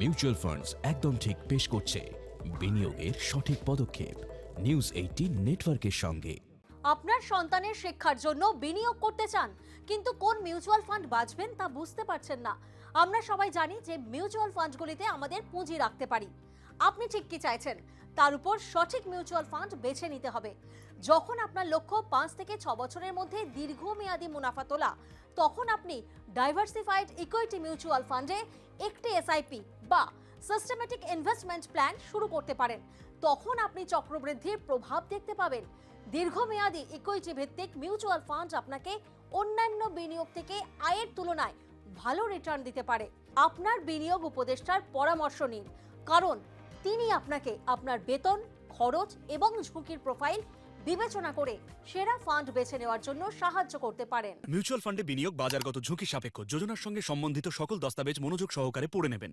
Mutual funds একদম ঠিক পেশ করছে বিনিয়োগের সঠিক পদক্ষেপ নিউজ 18 নেটওয়ার্কের সঙ্গে। আপনার সন্তানের শিক্ষার জন্য বিনিয়োগ করতে চান, কিন্তু কোন মিউচুয়াল ফান্ড বাছবেন তা বুঝতে পারছেন না। আমরা সবাই জানি যে মিউচুয়াল ফান্ডগুলিতে আমাদের পুঁজি রাখতে পারি। আপনি ঠিক কি চাইছেন, তার উপর সঠিক মিউচুয়াল ফান্ড বেছে নিতে হবে। যখন আপনার লক্ষ্য 5 থেকে 6 বছরের মধ্যে দীর্ঘমেয়াদী মুনাফা তোলা, তখন আপনি ডাইভার্সিফাইড ইকুইটি মিউচুয়াল ফান্ডে একটি এসআইপি বা সিস্টেমেটিক ইনভেস্টমেন্ট প্ল্যান শুরু করতে পারেন। তখন আপনি চক্রবৃদ্ধির প্রভাব দেখতে পাবেন। দীর্ঘমেয়াদী ইকুইটি ভিত্তিক মিউচুয়াল ফান্ড আপনাকে অন্যান্য বিনিয়োগ থেকে আয়ের তুলনায় ভালো রিটার্ন দিতে পারে। আপনার বিনিয়োগ উপদেষ্টার পরামর্শ নিন, কারণ তিনি আপনাকে আপনার বেতন, খরচ এবং ঝুঁকির প্রোফাইল বিবেচনা করে সেরা ফান্ড বেছে নেওয়ার জন্য সাহায্য করতে পারেন। মিউচুয়াল ফান্ডে বিনিয়োগ বাজারগত ঝুঁকি সাপেক্ষ। যোজনার সঙ্গে সম্বন্ধিত সকল দস্তাবেজ মনোযোগ সহকারে পড়ে নেবেন।